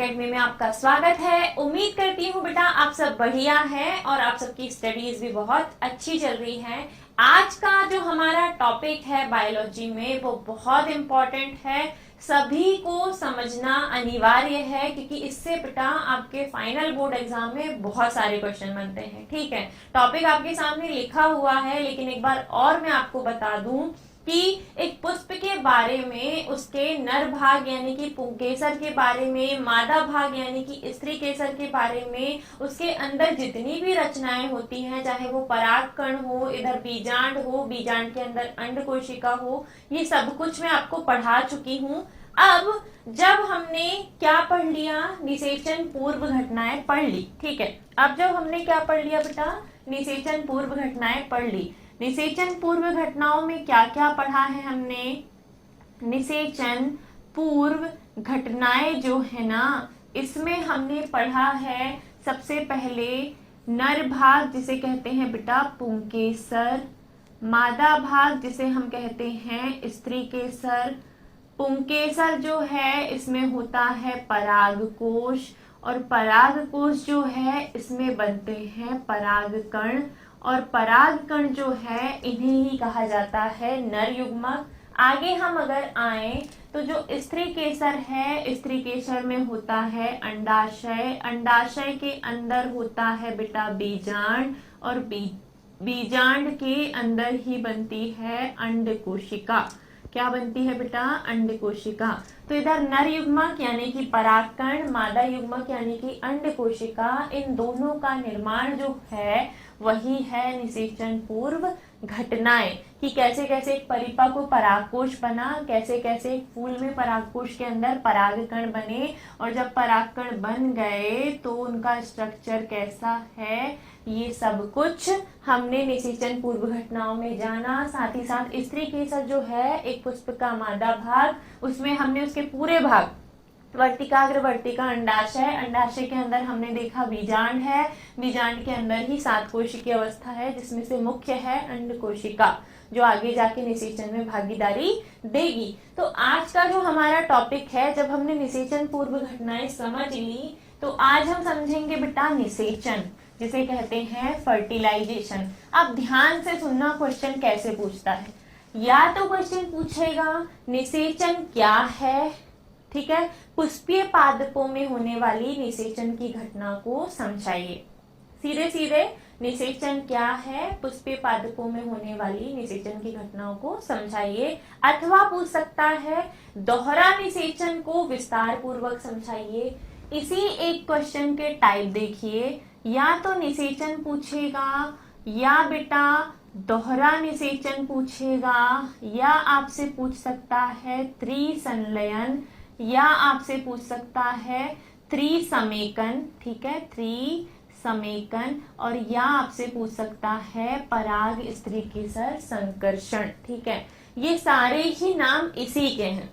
Academy में आपका स्वागत है। उम्मीद करती हूँ बेटा आप सब बढ़िया हैं और आप सबकी स्टडीज भी बहुत अच्छी चल रही है। आज का जो हमारा टॉपिक है बायोलॉजी में वो बहुत इम्पोर्टेंट है, सभी को समझना अनिवार्य है क्योंकि इससे बेटा आपके फाइनल बोर्ड एग्जाम में बहुत सारे क्वेश्चन बनते हैं। ठीक है, टॉपिक आपके सामने लिखा हुआ है, लेकिन एक बार और मैं आपको बता दूं कि एक पुष्प के बारे में, उसके नर भाग यानी कि पुंकेसर के बारे में, मादा भाग यानी कि स्त्री केसर के बारे में, उसके अंदर जितनी भी रचनाएं होती हैं, चाहे वो परागकण हो, इधर बीजांड हो, बीजांड के अंदर अंड कोशिका हो, ये सब कुछ मैं आपको पढ़ा चुकी हूँ। अब जब हमने क्या पढ़ लिया, निषेचन पूर्व घटनाएं पढ़ ली। ठीक है, अब जब हमने क्या पढ़ लिया बेटा, निषेचन पूर्व घटनाएं पढ़ ली। निषेचन पूर्व घटनाओं में क्या क्या पढ़ा है हमने, निषेचन पूर्व घटनाएं जो है ना, इसमें हमने पढ़ा है सबसे पहले नर भाग जिसे कहते हैं बेटा पुंकेसर, मादा भाग जिसे हम कहते हैं स्त्री केसर। पुंकेसर जो है इसमें होता है परागकोश, और परागकोश जो है इसमें बनते हैं परागकण, और परागकण जो है इन्हें ही कहा जाता है नर युग्मक। आगे हम अगर आए तो जो स्त्री केसर है, स्त्री केसर में होता है अंडाशय, अंडाशय के अंदर होता है बेटा बीजांड, और बीजांड के अंदर ही बनती है अंड कोशिका। क्या बनती है बेटा, अंड कोशिका। तो इधर नर युग्मक यानी कि परागकण, मादा युग्मक यानी कि अंड कोशिका, इन दोनों का निर्माण जो है वही है निषेचन पूर्व घटनाएं, कि कैसे कैसे एक परिपक्व परागकोश बना, कैसे कैसे एक फूल में परागकोश के अंदर परागकण बने, और जब परागकण बन गए तो उनका स्ट्रक्चर कैसा है, ये सब कुछ हमने निषेचन पूर्व घटनाओं में जाना। साथ ही साथ स्त्री केसर जो है एक पुष्प का मादा भाग, उसमें हमने उसके पूरे भाग, वर्तिकाग्र, वर्तिका, अंडाशय, अंडाशय के अंदर हमने देखा बीजांड है, बीजांड के अंदर ही 7 कोशिकीय अवस्था है जिसमें से मुख्य है अंड कोशिका जो आगे जाके निषेचन में भागीदारी देगी। तो आज का जो हमारा टॉपिक है, जब हमने निषेचन पूर्व घटनाएं समझ ली तो आज हम समझेंगे बेटा निषेचन जिसे कहते हैं फर्टिलाइजेशन। अब ध्यान से सुनना, क्वेश्चन कैसे पूछता है। या तो क्वेश्चन पूछेगा निषेचन क्या है, ठीक है, पुष्पीय पादपों में होने वाली निषेचन की घटना को समझाइए। सीधे सीधे निषेचन क्या है, पुष्पीय पादपों में होने वाली निषेचन की घटनाओं को समझाइए। अथवा पूछ सकता है दोहरा निषेचन को विस्तार पूर्वक समझाइए। इसी एक क्वेश्चन के टाइप देखिए, या तो निषेचन पूछेगा, या बेटा दोहरा निषेचन पूछेगा, या आपसे पूछ सकता है त्रिसंलयन, या आपसे पूछ सकता है त्रिसमेकन, ठीक है, त्रिसमेकन, और या आपसे पूछ सकता है पराग स्त्री केसर संकर्षण। ठीक है, ये सारे ही नाम इसी के हैं,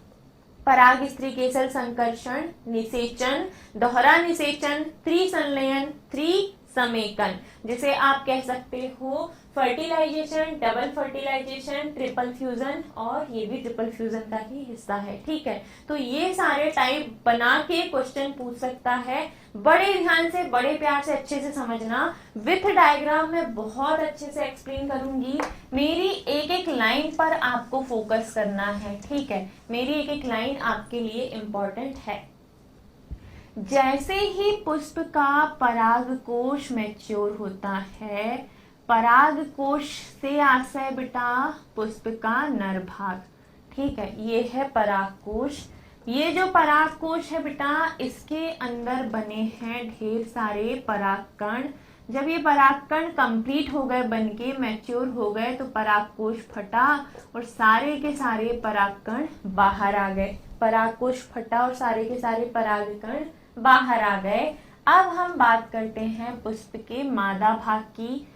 पराग स्त्री केसर संकर्षण, निषेचन, दोहरा निषेचन, त्रिसंलयन, त्रिसमेकन, जिसे आप कह सकते हो fertilisation, double fertilisation, triple fusion, और ये भी ट्रिपल फ्यूजन का ही हिस्सा है। ठीक है, तो ये सारे टाइप बना के क्वेश्चन पूछ सकता है। बड़े ध्यान से, बड़े प्यार से, अच्छे से समझना। विथ डायग्राम में बहुत अच्छे से एक्सप्लेन करूंगी। मेरी एक एक लाइन पर आपको फोकस करना है। ठीक है, मेरी एक एक लाइन आपके लिए इंपॉर्टेंट है। जैसे ही पुष्प का परागकोश मैच्योर होता है, परागकोश से आशय बेटा पुष्प का नर भाग। ठीक है, ये है परागकोश। ये जो परागकोश है बेटा, इसके अंदर बने हैं ढेर सारे परागकण। जब ये परागकण कंप्लीट हो गए, बनके मैच्योर हो गए, तो परागकोश फटा और सारे के सारे परागकण बाहर आ गए। परागकोश फटा और सारे के सारे परागकण बाहर आ गए। अब हम बात करते हैं पुष्प के मादा भाग की।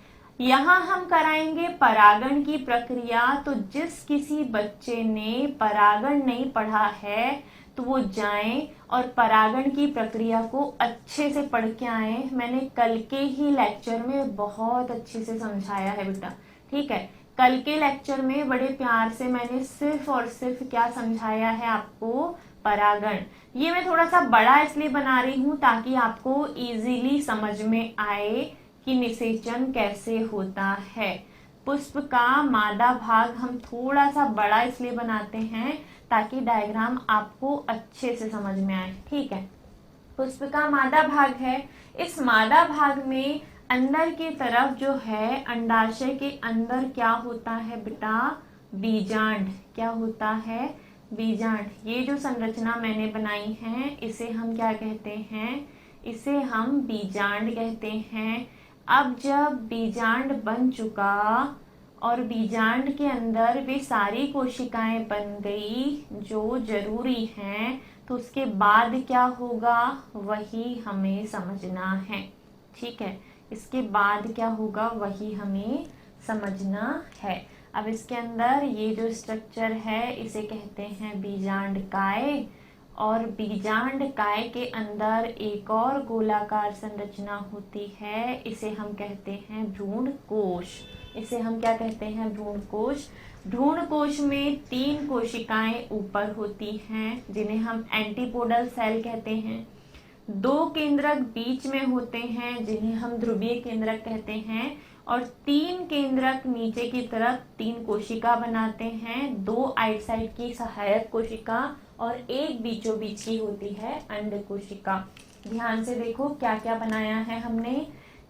यहाँ हम कराएंगे परागण की प्रक्रिया। तो जिस किसी बच्चे ने परागण नहीं पढ़ा है तो वो जाएं और परागण की प्रक्रिया को अच्छे से पढ़ के आए। मैंने कल के ही लेक्चर में बहुत अच्छे से समझाया है बेटा। ठीक है, कल के लेक्चर में बड़े प्यार से मैंने सिर्फ और सिर्फ क्या समझाया है आपको, परागण। ये मैं थोड़ा सा बड़ा इसलिए बना रही हूँ ताकि आपको इजीली समझ में आए कि निषेचन कैसे होता है। पुष्प का मादा भाग हम थोड़ा सा बड़ा इसलिए बनाते हैं ताकि डायग्राम आपको अच्छे से समझ में आए। ठीक है, पुष्प का मादा भाग है। इस मादा भाग में अंदर की तरफ जो है अंडाशय के अंदर क्या होता है बेटा, बीजांड। क्या होता है, बीजांड। ये जो संरचना मैंने बनाई है इसे हम क्या कहते हैं, इसे हम बीजांड कहते हैं। अब जब बीजांड बन चुका और बीजांड के अंदर वे सारी कोशिकाएं बन गई जो जरूरी हैं, तो उसके बाद क्या होगा वही हमें समझना है। ठीक है, इसके बाद क्या होगा वही हमें समझना है। अब इसके अंदर ये जो स्ट्रक्चर है इसे कहते हैं बीजांड काय, और बीजांड काय के अंदर एक और गोलाकार संरचना होती है, इसे हम कहते हैं भ्रूण कोश। इसे हम क्या कहते हैं, भ्रूण कोश। भ्रूण कोश में 3 कोशिकाएं ऊपर होती हैं जिन्हें हम एंटीपोडल सेल कहते हैं। 2 केंद्रक बीच में होते हैं जिन्हें हम ध्रुवीय केंद्रक कहते हैं, और 3 केंद्रक नीचे की तरफ 3 कोशिका बनाते हैं। 2 आइट साइड की सहायक कोशिका और 1 बीचों बीच की होती है अंड कोशिका। ध्यान से देखो क्या क्या बनाया है हमने।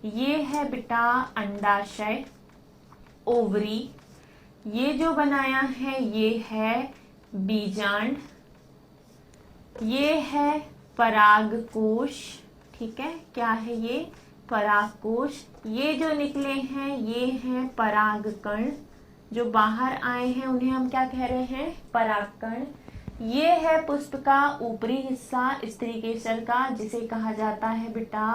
ये है बेटा अंडाशय, ओवरी। ये जो बनाया है ये है बीजांड, ये है परागकोश। ठीक है, क्या है ये, परागकोश। ये जो निकले हैं ये हैं परागकण, जो बाहर आए हैं उन्हें हम क्या कह रहे हैं, परागकण। ये है पुष्प का ऊपरी हिस्सा स्त्री केसर का, जिसे कहा जाता है बेटा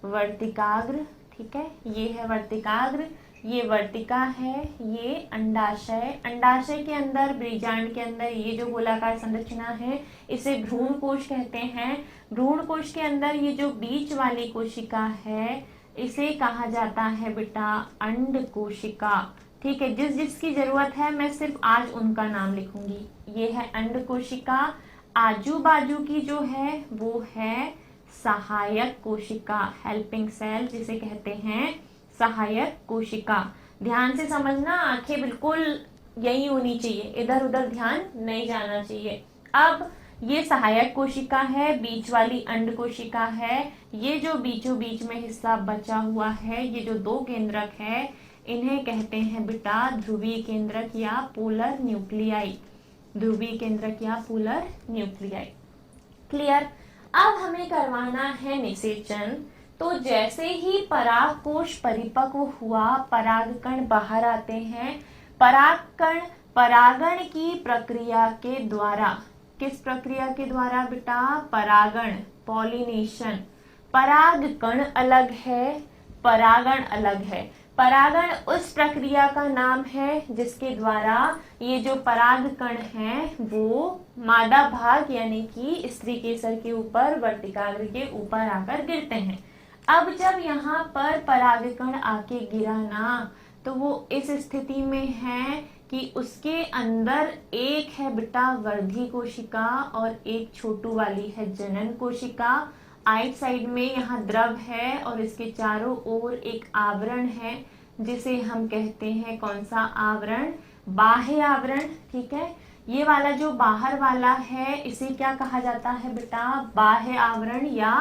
वर्तिकाग्र। ठीक है, ये है वर्तिकाग्र, ये वर्तिका है, ये अंडाशय। अंडाशय के अंदर, बीजांड के अंदर ये जो गोलाकार संरचना है इसे भ्रूण कोश कहते हैं। भ्रूण कोश के अंदर ये जो बीच वाली कोशिका है इसे कहा जाता है बेटा अंड कोशिका। ठीक है, जिस जिसकी जरूरत है मैं सिर्फ आज उनका नाम लिखूंगी। ये है अंड कोशिका। आजू बाजू की जो है वो है सहायक कोशिका, हेल्पिंग सेल, जिसे कहते हैं सहायक कोशिका। ध्यान से समझना, आंखें बिल्कुल यही होनी चाहिए, इधर उधर ध्यान नहीं जाना चाहिए। अब ये सहायक कोशिका है, बीच वाली अंड कोशिका है। ये जो बीचों बीच में हिस्सा बचा हुआ है, ये जो 2 केंद्रक है इन्हें कहते हैं बेटा ध्रुवीय केंद्रक या पोलर न्यूक्लियाई। ध्रुवीय केंद्रक या पोलर न्यूक्लियाई। क्लियर। अब हमें करवाना है निषेचन। तो जैसे ही परागकोश परिपक्व हुआ, परागकण बाहर आते हैं। परागकण परागण की प्रक्रिया के द्वारा, किस प्रक्रिया के द्वारा बेटा, परागण, पॉलिनेशन। परागकण अलग है, परागण अलग है। परागण उस प्रक्रिया का नाम है जिसके द्वारा ये जो परागकण हैं वो मादा भाग यानी कि स्त्री केसर के ऊपर, वर्तिकाग्र के ऊपर आकर गिरते हैं। अब जब यहाँ पर परागकण आके गिरा ना, तो वो इस स्थिति में है कि उसके अंदर एक है बेटा वर्धी कोशिका और एक छोटू वाली है जनन कोशिका। आइट साइड में यहाँ द्रव है और इसके चारों ओर एक आवरण है जिसे हम कहते हैं कौन सा आवरण, बाह्य आवरण। ठीक है, ये वाला जो बाहर वाला है इसे क्या कहा जाता है बेटा, बाह्य आवरण या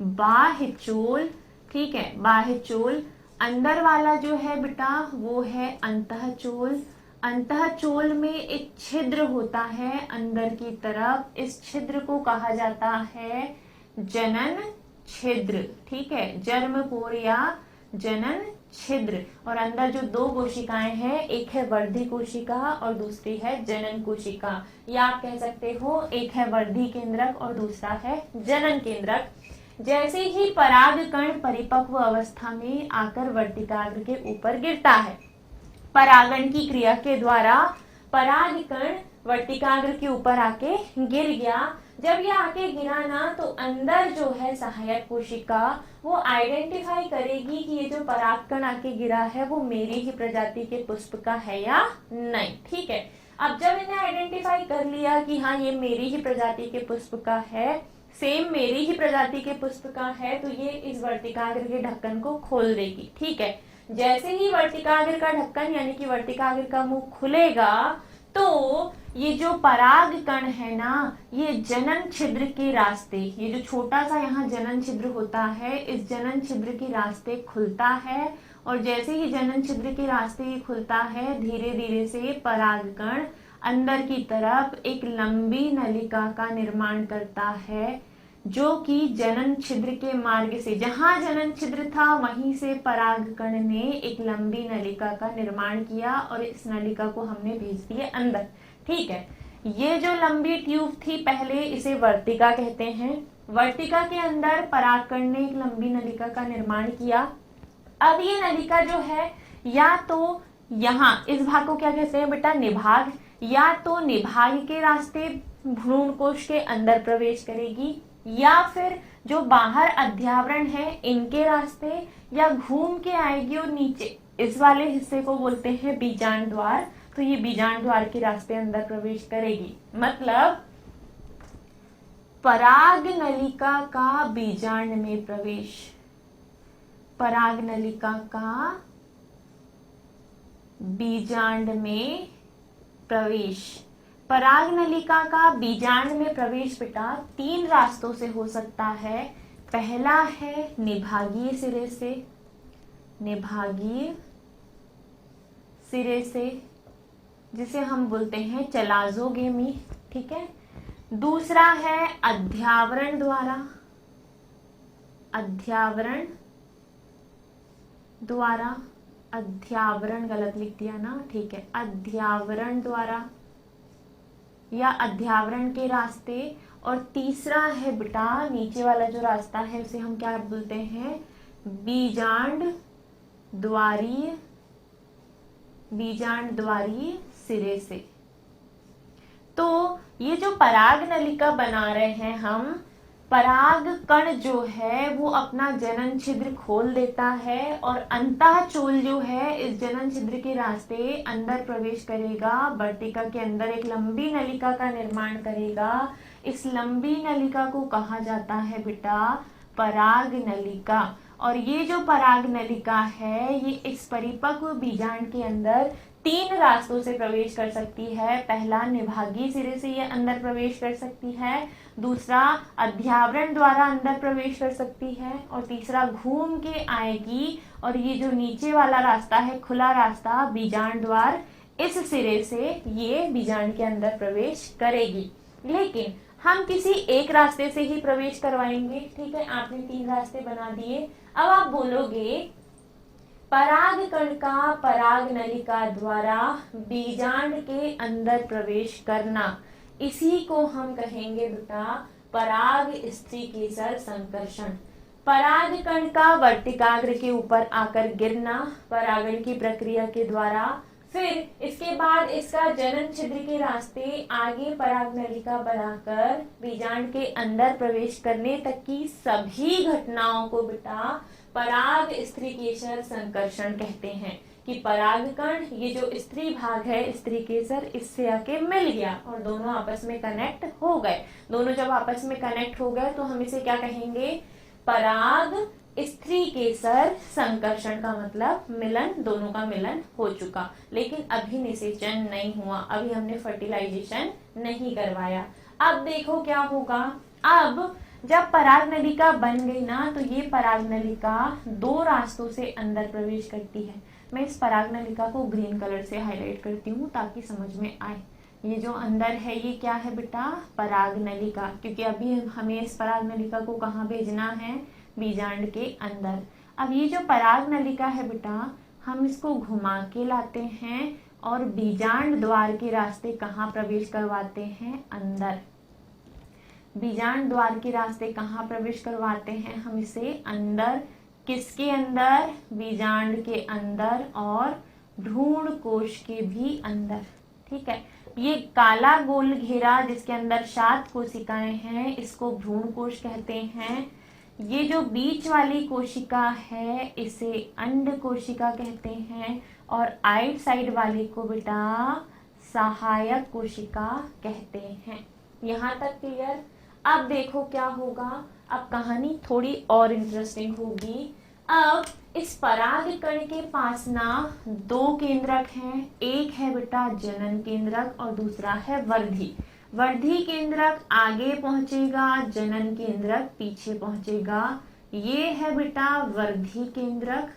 बाह्य चोल। ठीक है, बाह्य चोल। अंदर वाला जो है बेटा वो है अंतःचोल। अंतःचोल में एक छिद्र होता है अंदर की तरफ, इस छिद्र को कहा जाता है जनन छिद्र। ठीक है, जर्मपोर या जनन छिद्र। और अंदर जो 2 कोशिकाएं हैं, एक है वर्धी कोशिका और दूसरी है जनन कोशिका, या आप कह सकते हो एक है वर्धी केंद्रक और दूसरा है जनन केंद्रक। जैसे ही परागकण परिपक्व अवस्था में आकर वर्तिकाग्र के ऊपर गिरता है, परागण की क्रिया के द्वारा परागकण वर्तिकाग्र के ऊपर आके गिर गया। जब ये आके गिरा ना, तो अंदर जो है सहायक कोशिका वो आइडेंटिफाई करेगी कि ये जो परागकण आके गिरा है वो मेरी ही प्रजाति के पुष्प का है या नहीं। ठीक है, अब जब इन्हें आइडेंटिफाई कर लिया कि हाँ ये मेरी ही प्रजाति के पुष्प का है, सेम मेरी ही प्रजाति के पुष्प का है, तो ये इस वर्तिकाग्र के ढक्कन को खोल देगी। ठीक है, जैसे ही वर्तिकाग्र का ढक्कन यानी कि वर्तिकाग्र का मुंह खुलेगा तो ये जो पराग कण है ना, ये जनन छिद्र के रास्ते, ये जो छोटा सा यहाँ जनन छिद्र होता है, इस जनन छिद्र के रास्ते खुलता है, और जैसे ही जनन छिद्र के रास्ते ये खुलता है, धीरे धीरे से पराग कण अंदर की तरफ एक लंबी नलिका का निर्माण करता है, जो कि जनन छिद्र के मार्ग से, जहां जनन छिद्र था वहीं से पराग कण ने एक लंबी नलिका का निर्माण किया और इस नलिका को हमने भेज दिए अंदर। ठीक है, ये जो लंबी ट्यूब थी पहले इसे वर्तिका कहते हैं। वर्तिका के अंदर पराग कण ने एक लंबी नलिका का निर्माण किया। अब ये नलिका जो है या तो यहाँ इस भाग को क्या कहते हैं बेटा, निभाग, या तो निभाग के रास्ते भ्रूण कोश के अंदर प्रवेश करेगी, या फिर जो बाहर अध्यावरण है इनके रास्ते, या घूम के आएगी और नीचे इस वाले हिस्से को बोलते हैं बीजांड द्वार, तो ये बीजांड द्वार के रास्ते अंदर प्रवेश करेगी। मतलब पराग नलिका का बीजांड में प्रवेश, पराग नलिका का बीजांड में प्रवेश, पराग नलिका का बीजांड में प्रवेश बेटा 3 रास्तों से हो सकता है। पहला है निभागीय सिरे से, निभागीय सिरे से जिसे हम बोलते हैं चलाजोगेमी। ठीक है, दूसरा है अध्यावरण द्वारा, अध्यावरण द्वारा, अध्यावरण गलत लिख दिया ना, ठीक है, अध्यावरण द्वारा या अध्यावरण के रास्ते, और तीसरा है बेटा नीचे वाला जो रास्ता है उसे हम क्या बोलते हैं, बीजांड द्वारीय, बीजांड द्वारीय सिरे से। तो ये जो पराग नलिका बना रहे हैं हम, पराग कण जो है वो अपना जनन छिद्र खोल देता है और अंतःचूल जो है इस जनन छिद्र के रास्ते अंदर प्रवेश करेगा, वर्तिका के अंदर एक लंबी नलिका का निर्माण करेगा। इस लंबी नलिका को कहा जाता है बेटा पराग नलिका। और ये जो पराग नलिका है ये इस परिपक्व बीजांड के अंदर 3 रास्तों से प्रवेश कर सकती है। पहला निभागीय सिरे से ये अंदर प्रवेश कर सकती है, दूसरा अध्यावरण द्वारा अंदर प्रवेश कर सकती है, और तीसरा घूम के आएगी और ये जो नीचे वाला रास्ता है खुला रास्ता बीजांड द्वार, इस सिरे से ये बीजांड के अंदर प्रवेश करेगी। लेकिन हम किसी एक रास्ते से ही प्रवेश करवाएंगे। ठीक है, आपने 3 रास्ते बना दिए। अब आप बोलोगे पराग कण का पराग नलिका द्वारा बीजांड के अंदर प्रवेश करना, इसी को हम कहेंगे बेटा पराग स्त्रीकेसर संकर्षण। पराग कण का वर्तिकाग्र के ऊपर आकर गिरना परागण की प्रक्रिया के द्वारा, फिर इसके बाद इसका जनन छिद्र के रास्ते आगे पराग नलिका बनाकर बीजांड के अंदर प्रवेश करने तक की सभी घटनाओं को बेटा पराग स्त्रीकेसर संकर्षण कहते हैं। कि परागकण ये जो स्त्री भाग है स्त्रीकेसर इससे आके मिल गया और दोनों आपस में कनेक्ट हो गए। दोनों जब आपस में कनेक्ट हो गए तो हम इसे क्या कहेंगे, पराग स्त्रीकेसर संकर्षण का मतलब मिलन, दोनों का मिलन हो चुका, लेकिन अभी निषेचन नहीं हुआ, अभी हमने फर्टिलाइजेशन नहीं करवाया। अब देखो क्या होगा, अब जब पराग नलिका बन गई ना तो ये पराग नलिका 2 रास्तों से अंदर प्रवेश करती है। मैं इस पराग नलिका को ग्रीन कलर से हाईलाइट करती हूँ ताकि समझ में आए। ये जो अंदर है ये क्या है बेटा, पराग नलिका, क्योंकि अभी हमें इस पराग नलिका को कहाँ भेजना है, बीजांड के अंदर। अब ये जो पराग नलिका है बेटा हम इसको घुमा के लाते हैं और बीजांड द्वार के रास्ते कहाँ प्रवेश करवाते हैं, अंदर। बीजांड द्वार के रास्ते कहाँ प्रवेश करवाते हैं हम इसे, अंदर। किसके अंदर, बीजांड के अंदर और भ्रूण कोश के भी अंदर। ठीक है, ये काला गोल घेरा जिसके अंदर 7 कोशिकाएं हैं इसको भ्रूण कोश कहते हैं। ये जो बीच वाली कोशिका है इसे अंड कोशिका कहते हैं और आइट साइड वाले को बेटा सहायक कोशिका कहते हैं। यहाँ तक क्लियर। अब देखो क्या होगा, अब कहानी थोड़ी और इंटरेस्टिंग होगी। अब इस परागकण के पास ना दो केंद्रक हैं, एक है बेटा जनन केंद्रक और दूसरा है वर्धी। वर्धी केंद्रक आगे पहुंचेगा, जनन केंद्रक पीछे पहुंचेगा। ये है बेटा वर्धी केंद्रक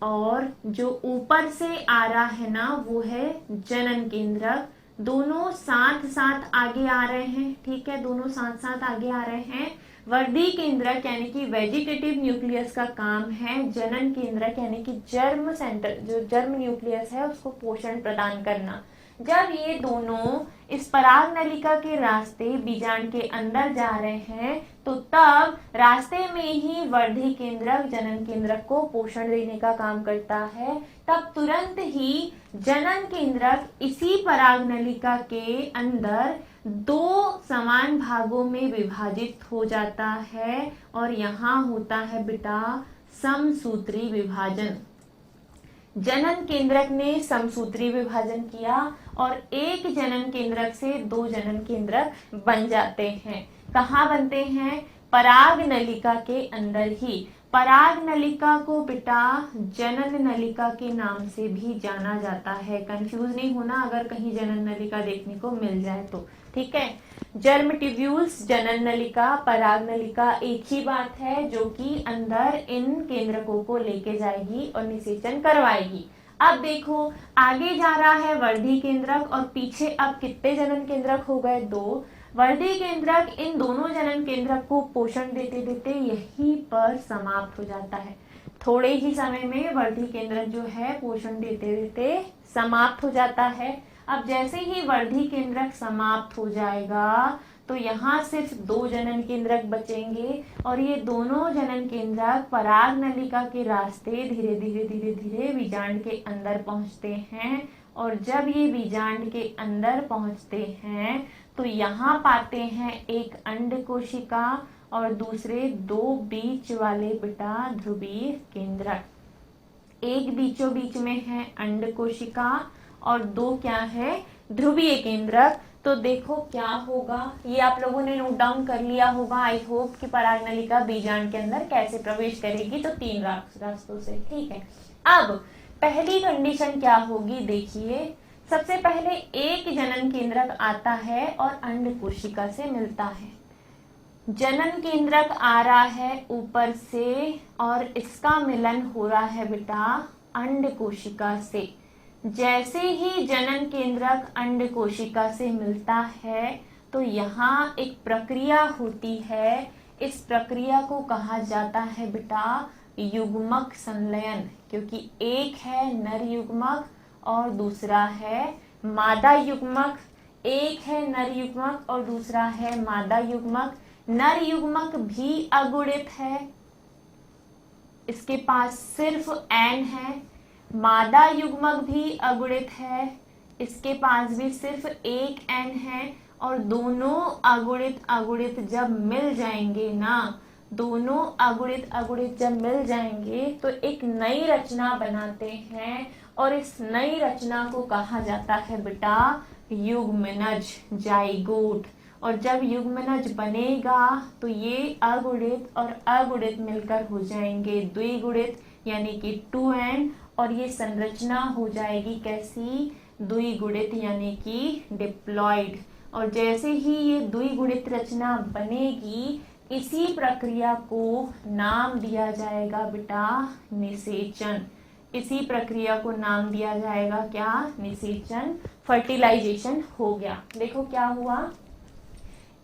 और जो ऊपर से आ रहा है ना वो है जनन केंद्रक। दोनों साथ साथ आगे आ रहे हैं, ठीक है, दोनों साथ साथ आगे आ रहे हैं। वर्धी केंद्रक यानी कि वेजिटेटिव न्यूक्लियस का काम है जनन केंद्रक यानी कि जर्म सेंटर, जो जर्म न्यूक्लियस है उसको पोषण प्रदान करना। जब ये दोनों इस पराग नलिका के रास्ते बीजांड के अंदर जा रहे हैं तो तब रास्ते में ही वर्धी केंद्रक जनन केंद्रक को पोषण देने का काम करता है। तब तुरंत ही जनन केंद्रक इसी पराग नलिका के अंदर दो समान भागों में विभाजित हो जाता है और यहाँ होता है बेटा समसूत्री विभाजन। जनन केंद्रक ने समसूत्री विभाजन किया और एक जनन केंद्रक से दो जनन केंद्रक बन जाते हैं। कहाँ बनते हैं? पराग नलिका के अंदर ही। पराग नलिका को बेटा जनन नलिका के नाम से भी जाना जाता है। कंफ्यूज नहीं होना अगर कहीं जनन नलिका देखने को मिल जाए तो, ठीक है। जर्म ट्यूब्यूल्स, जनन नलिका, पराग नलिका एक ही बात है जो कि अंदर इन केंद्रकों को लेके जाएगी और निषेचन करवाएगी। अब देखो आगे जा रहा है वर्धी केंद्रक और पीछे अब कितने जनन केंद्रक हो गए? दो। वर्धी केंद्रक इन दोनों जनन केंद्रक को पोषण देते देते यहीं पर समाप्त हो जाता है। थोड़े ही समय में वर्धी केंद्रक जो है पोषण देते देते समाप्त हो जाता है। अब जैसे ही वर्धी केंद्रक समाप्त हो जाएगा तो यहाँ सिर्फ दो जनन केंद्रक बचेंगे और ये दोनों जनन केंद्रक पराग नलिका के रास्ते धीरे धीरे धीरे धीरे बीजांड के अंदर पहुंचते हैं और जब ये बीजांड के अंदर पहुंचते हैं तो यहाँ पाते हैं एक अंड कोशिका और दूसरे दो बीच वाले बेटा ध्रुवीय केंद्रक। एक बीचों बीच में है अंड कोशिका और दो क्या है? ध्रुवीय केंद्रक। तो देखो क्या होगा, ये आप लोगों ने नोट डाउन कर लिया होगा आई होप कि पराग नलिका बीजांड के अंदर कैसे प्रवेश करेगी, तो तीन रास्तों से, ठीक है। अब पहली कंडीशन क्या होगी देखिए, सबसे पहले एक जनन केंद्रक आता है और अंड कोशिका से मिलता है। जनन केंद्रक आ रहा है ऊपर से और इसका मिलन हो रहा है बेटा अंड कोशिका से। जैसे ही जनन केंद्रक अंड कोशिका से मिलता है तो यहाँ एक प्रक्रिया होती है। इस प्रक्रिया को कहा जाता है बेटा युग्मक संलयन, क्योंकि एक है नर युग्मक और दूसरा है मादा युग्मक। एक है नर युग्मक और दूसरा है मादा युग्मक। नर युग्मक भी अगुणित है, इसके पास सिर्फ एन है। मादा युग्मक भी अगुणित है, इसके पास भी सिर्फ एक एन है। और दोनों अगुणित अगुणित जब मिल जाएंगे ना, दोनों अगुणित अगुणित जब मिल जाएंगे तो एक नई रचना बनाते हैं और इस नई रचना को कहा जाता है बेटा युग्मनज, जाइगोट। और जब युग्मनज बनेगा तो ये अगुणित और अगुणित मिलकर हो जाएंगे द्विगुणित यानी कि 2n और ये संरचना हो जाएगी कैसी? द्विगुणित यानी कि डिप्लॉइड। और जैसे ही ये द्विगुणित रचना बनेगी इसी प्रक्रिया को नाम दिया जाएगा बेटा निषेचन। इसी प्रक्रिया को नाम दिया जाएगा क्या? निषेचन। फर्टिलाइजेशन हो गया। देखो क्या हुआ,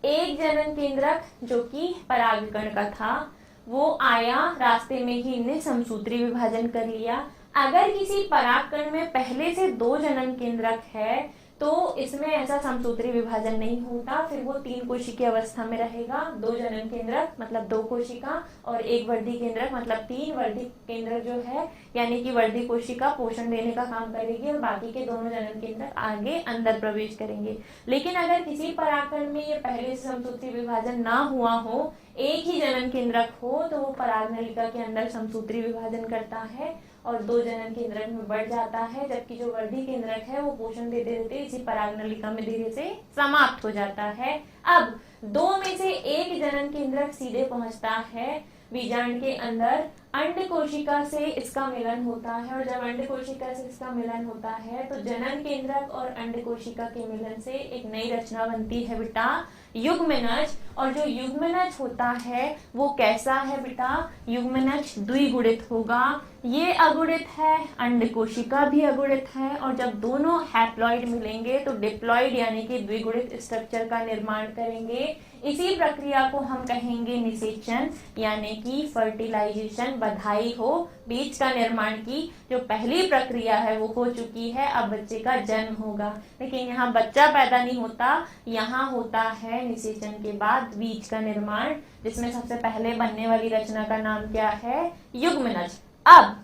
एक जनन केंद्रक जो कि परागकण का था वो आया, रास्ते में ही इन्हें समसूत्री विभाजन कर लिया। अगर किसी परागकण में पहले से दो जनन केंद्रक है तो इसमें ऐसा समसूत्री विभाजन नहीं होता, फिर वो तीन कोशिकीय अवस्था में रहेगा। दो जनन केंद्रक मतलब दो कोशिका और एक वर्धी केंद्रक मतलब तीन। वर्धी केंद्रक जो है यानी कि वर्धी कोशिका पोषण देने का काम करेगी और बाकी के दोनों जनन केंद्रक आगे अंदर प्रवेश करेंगे। लेकिन अगर किसी परागकण में ये पहले से समसूत्री विभाजन ना हुआ हो, एक ही जनन केंद्रक हो तो वो परागनलिका के अंदर समसूत्री विभाजन करता है और 2 जनन केंद्रक में बढ़ जाता है, जबकि जो वर्धी केंद्रक है वो पोषण देते देते इसी परागनलिका में धीरे से समाप्त हो जाता है। अब 2 में से एक जनन केंद्रक सीधे पहुंचता है बीजांड के अंदर, अंड कोशिका से इसका मिलन होता है और जब अंड कोशिका से इसका मिलन होता है तो जनन केंद्रक और अंड कोशिका के मिलन से एक नई रचना बनती है बेटा, युग्मनज। और जो युग्मनज होता है वो कैसा है बेटा, युग्मनज द्विगुणित होगा। ये अगुणित है, अंड कोशिका भी अगुणित है और जब दोनों हैप्लॉइड मिलेंगे तो डिप्लॉइड यानी कि द्विगुणित स्ट्रक्चर का निर्माण करेंगे। इसी प्रक्रिया को हम कहेंगे निषेचन यानी कि फर्टिलाइजेशन। बधाई हो, बीज का निर्माण की जो पहली प्रक्रिया है वो हो चुकी है, अब बच्चे का जन्म होगा। लेकिन यहाँ बच्चा पैदा नहीं होता, यहाँ होता है निषेचन के बाद बीज का निर्माण, जिसमें सबसे पहले बनने वाली रचना का नाम क्या है, युग्मनज। अब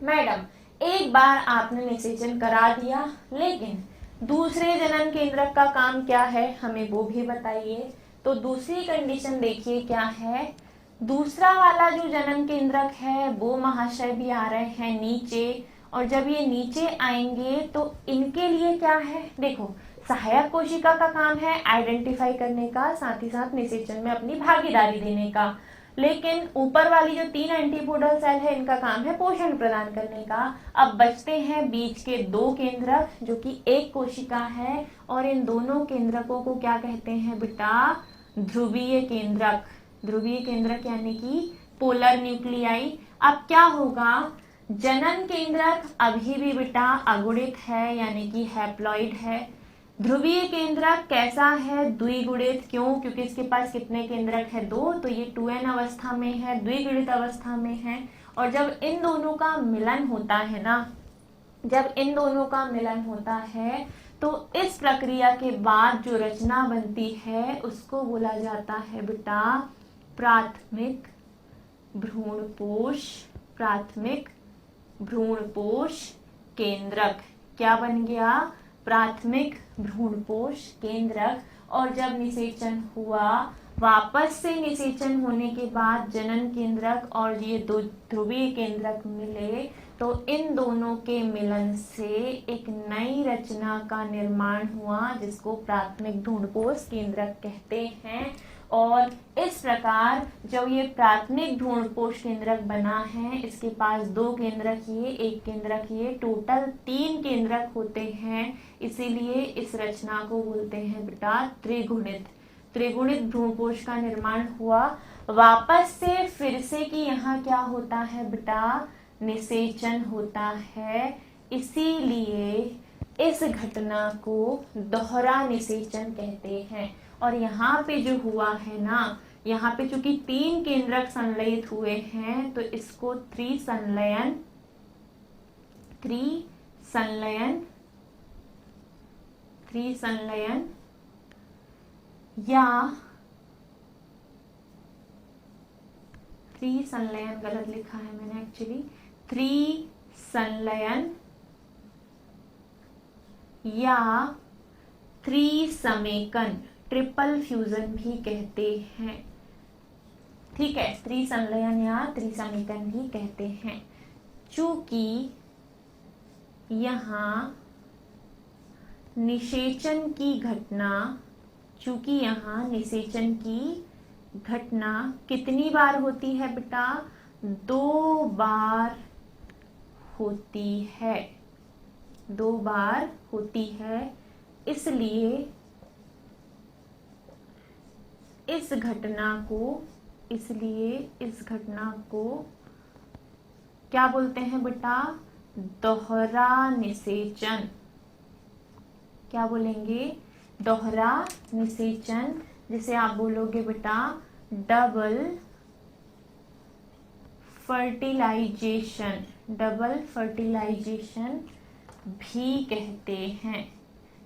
मैडम एक बार आपने निषेचन करा दिया, लेकिन दूसरे जनन केंद्रक का काम क्या है हमें वो भी बताइए। तो दूसरी कंडीशन देखिए क्या है, दूसरा वाला जो जनन केंद्रक है वो महाशय भी आ रहे हैं नीचे, और जब ये नीचे आएंगे तो इनके लिए क्या है, देखो सहायक कोशिका का काम है आइडेंटिफाई करने का, साथ ही साथ निषेचन में अपनी भागीदारी देने का। लेकिन ऊपर वाली जो 3 एंटीपोडल सेल है इनका काम है पोषण प्रदान करने का। अब बचते हैं बीच के 2 केंद्रक जो कि एक कोशिका है, और इन दोनों केंद्रकों को क्या कहते हैं बेटा, ध्रुवीय केंद्रक। ध्रुवीय केंद्रक यानी कि पोलर न्यूक्लियाई। अब क्या होगा, जनन केंद्रक अभी भी बेटा अगुणित है यानी कि हैप्लॉइड है। ध्रुवीय केंद्रक कैसा है, द्विगुणित। क्यों, क्योंकि इसके पास कितने केंद्रक है, 2, तो ये 2n अवस्था में है, द्विगुणित अवस्था में है। और जब इन दोनों का मिलन होता है ना, जब इन दोनों का मिलन होता है तो इस प्रक्रिया के बाद जो रचना बनती है उसको बोला जाता है बेटा प्राथमिक भ्रूणपोष। प्राथमिक भ्रूणपोष केंद्रक क्या बन गया, प्राथमिक भ्रूणपोष केंद्रक। और जब निषेचन हुआ, वापस से निषेचन होने के बाद जनन केंद्रक और ये 2 ध्रुवीय केंद्रक मिले तो इन दोनों के मिलन से एक नई रचना का निर्माण हुआ जिसको प्राथमिक भ्रूणपोष केंद्रक कहते हैं। और इस प्रकार जब ये प्राथमिक भ्रूणपोष केंद्रक बना है, इसके पास 2 केंद्रक ये, 1 केंद्रक ये, टोटल 3 केंद्रक होते हैं। इसीलिए इस रचना को बोलते हैं बेटा त्रिगुणित। त्रिगुणित भ्रूणपोष का निर्माण हुआ वापस से फिर से कि यहाँ क्या होता है बेटा, निषेचन होता है। इसीलिए इस घटना को दोहरा निषेचन कहते हैं। और यहाँ पे जो हुआ है ना, यहाँ पे चूंकि 3 केंद्रक संलयित हुए हैं तो इसको त्रिसंलयन या त्रिसंलयन गलत लिखा है मैंने एक्चुअली, त्रिसंलयन या त्रिसमेकन, ट्रिपल फ्यूजन भी कहते हैं। ठीक है, त्रिसंलयन या त्रिसमेकन भी कहते हैं। चूंकि यहाँ निषेचन की घटना कितनी बार होती है बेटा, 2 बार होती है, 2 बार होती है। इसलिए इस घटना को क्या बोलते हैं बेटा, दोहरा निषेचन। क्या बोलेंगे, दोहरा निषेचन, जिसे आप बोलोगे बेटा डबल फर्टिलाइजेशन। डबल फर्टिलाइजेशन भी कहते हैं।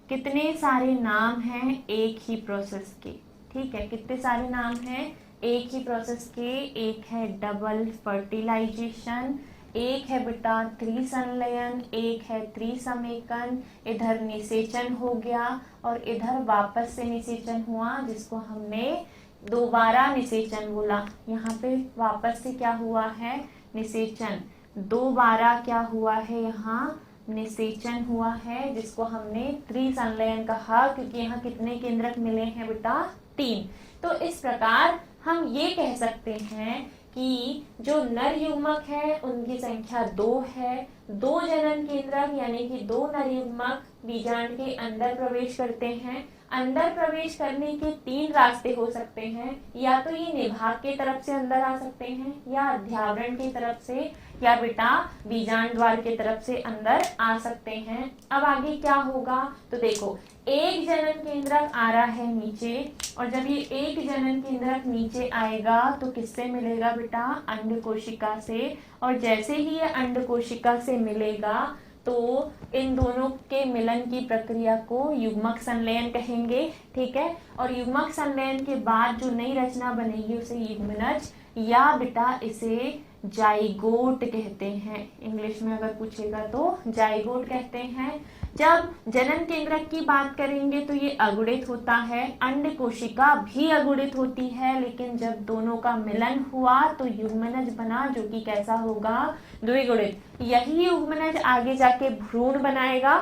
कितने सारे नाम हैं एक ही प्रोसेस के, ठीक है, कितने सारे नाम हैं एक ही प्रोसेस के। एक है डबल फर्टिलाइजेशन, एक है बेटा त्रिसंलयन, एक है त्रिसमेकन। इधर निषेचन हो गया और इधर वापस से निषेचन हुआ जिसको हमने दोबारा निषेचन बोला, यहाँ पे वापस से क्या हुआ है, निषेचन। दोबारा क्या हुआ है, यहाँ निषेचन हुआ है, जिसको हमने त्रिसंलयन कहा, क्योंकि यहाँ कितने केंद्रक मिले हैं बेटा, 3। तो इस प्रकार हम ये कह सकते हैं कि जो नर युग्मक है उनकी संख्या 2 है। 2 जनन केंद्रक यानी कि 2 नर युग्मक बीजांड के अंदर प्रवेश करते हैं। अंदर प्रवेश करने के 3 रास्ते हो सकते हैं, या तो ये निभाग के तरफ से अंदर आ सकते हैं, या अध्यावरण की तरफ से, या बेटा बीजांड द्वार के तरफ से अंदर आ सकते हैं। अब आगे क्या होगा, तो देखो एक जनन केंद्रक आ रहा है नीचे, और जब ये एक जनन केंद्रक नीचे आएगा तो किससे मिलेगा बेटा, अंड कोशिका से। और जैसे ही ये अंड कोशिका से मिलेगा तो इन दोनों के मिलन की प्रक्रिया को युग्मक संलयन कहेंगे, ठीक है। और युग्मक संलयन के बाद जो नई रचना बनेगी उसे युग्मनज या बेटा इसे जाइगोट कहते हैं। इंग्लिश में अगर पूछेगा तो जाइगोट कहते हैं। जब जनन केंद्रक की बात करेंगे तो ये अगुणित होता है, अंड कोशिका भी अगुणित होती है, लेकिन जब दोनों का मिलन हुआ तो युग्मनज बना, जो कि कैसा होगा, द्विगुणित। यही युग्मनज आगे जाके भ्रूण बनाएगा,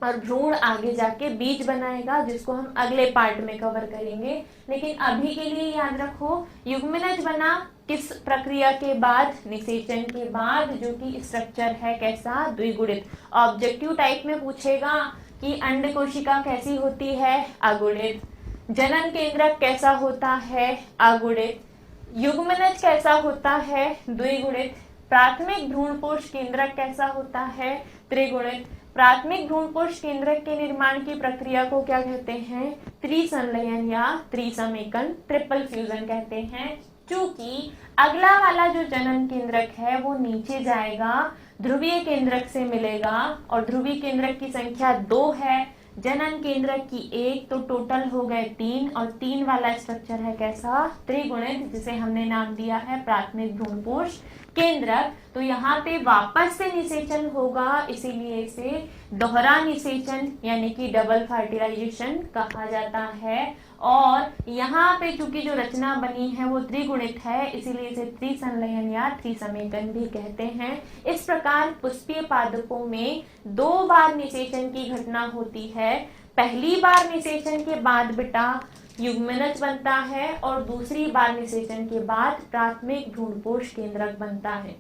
और भ्रूण आगे जाके बीज बनाएगा, जिसको हम अगले पार्ट में कवर करेंगे। लेकिन अभी के लिए याद रखो, युग्मनज बना किस प्रक्रिया के बाद, निषेचन के बाद, जो कि स्ट्रक्चर है कैसा, द्विगुणित। ऑब्जेक्टिव टाइप में पूछेगा कि अंड कोशिका कैसी होती है, अगुणित। जनन केंद्रक कैसा होता है, अगुणित। युग्मनज कैसा होता है, द्विगुणित। प्राथमिक भ्रूणपोष केंद्रक कैसा होता है, त्रिगुणित। प्राथमिक भ्रूणपोष केंद्रक के निर्माण की प्रक्रिया को क्या कहते हैं, त्रिसंलयन या त्रिसमेकन, ट्रिपल फ्यूजन कहते हैं। क्योंकि अगला वाला जो जनन केंद्रक है वो नीचे जाएगा, ध्रुवीय केंद्रक से मिलेगा, और ध्रुवीय केंद्रक की संख्या 2 है, जनन केंद्रक की 1, तो टोटल हो गए 3, और 3 वाला स्ट्रक्चर है कैसा, त्रिगुणित, जिसे हमने नाम दिया है प्राथमिक भ्रूणपोष केंद्रक। तो यहाँ पे वापस से निषेचन होगा, इसीलिए इसे दोहरा निषेचन यानी कि डबल फर्टिलाइजेशन कहा जाता है। और यहाँ पे चूंकि जो रचना बनी है वो त्रिगुणित है, इसीलिए इसे त्रिसंलयन या त्रिसमेकन भी कहते हैं। इस प्रकार पुष्पीय पादपों में 2 बार निषेचन की घटना होती है। पहली बार निषेचन के बाद बेटा युग्मनज बनता है, और दूसरी बार निषेचन के बाद प्राथमिक भ्रूणपोष केंद्रक बनता है।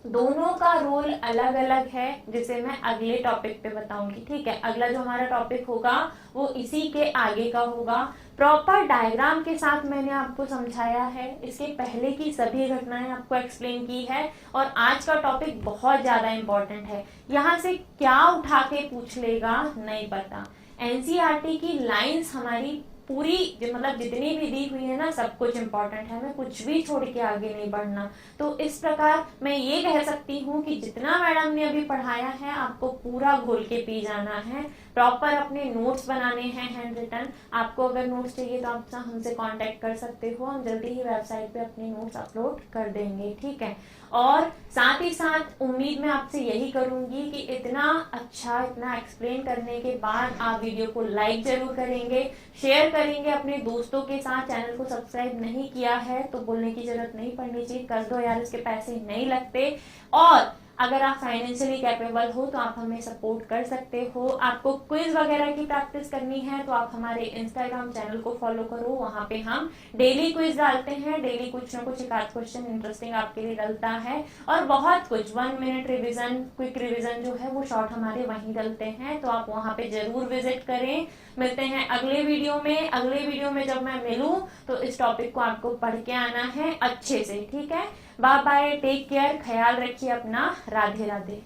दोनों का रोल अलग अलग है, जिसे मैं अगले टॉपिक पे बताऊंगी, ठीक है। अगला जो हमारा टॉपिक होगा वो इसी के आगे का होगा। प्रॉपर डायग्राम के साथ मैंने आपको समझाया है, इसके पहले की सभी घटनाएं आपको एक्सप्लेन की है। और आज का टॉपिक बहुत ज्यादा इंपॉर्टेंट है, यहाँ से क्या उठा के पूछ लेगा नहीं पता। एनसीईआरटी की लाइंस हमारी पूरी मतलब जितनी भी दी हुई है ना, सब कुछ इम्पोर्टेंट है, हमें कुछ भी छोड़ के आगे नहीं बढ़ना। तो इस प्रकार मैं ये कह सकती हूँ कि जितना मैडम ने अभी पढ़ाया है आपको पूरा घोल के पी जाना है। प्रॉपर अपने नोट्स बनाने हैं हैंड रिटन। आपको अगर नोट्स चाहिए तो आप हमसे कांटेक्ट कर सकते हो, हम जल्दी ही वेबसाइट पे अपने नोट्स अपलोड कर देंगे, ठीक है। और साथ ही साथ उम्मीद मैं आपसे यही करूंगी कि इतना अच्छा, इतना एक्सप्लेन करने के बाद आप वीडियो को लाइक जरूर करेंगे, शेयर करेंगे अपने दोस्तों के साथ। चैनल को सब्सक्राइब नहीं किया है तो बोलने की जरूरत नहीं पड़नी चाहिए, कर दो यार, इसके पैसे नहीं लगते। और अगर आप फाइनेंशियली कैपेबल हो तो आप हमें सपोर्ट कर सकते हो। आपको क्विज वगैरह की प्रैक्टिस करनी है तो आप हमारे इंस्टाग्राम चैनल को फॉलो करो, वहां पे हम डेली क्विज डालते हैं। डेली कुछ ना कुछ एक आध क्वेश्चन इंटरेस्टिंग आपके लिए डलता है, और बहुत कुछ 1 मिनट रिवीजन, क्विक रिवीजन जो है वो शॉर्ट हमारे वहीं डलते हैं, तो आप वहां पे जरूर विजिट करें। मिलते हैं अगले वीडियो में। अगले वीडियो में जब मैं मिलूं तो इस टॉपिक को आपको पढ़ के आना है अच्छे से, ठीक है। बाय बाय, टेक केयर, ख्याल रखिए अपना, राधे राधे।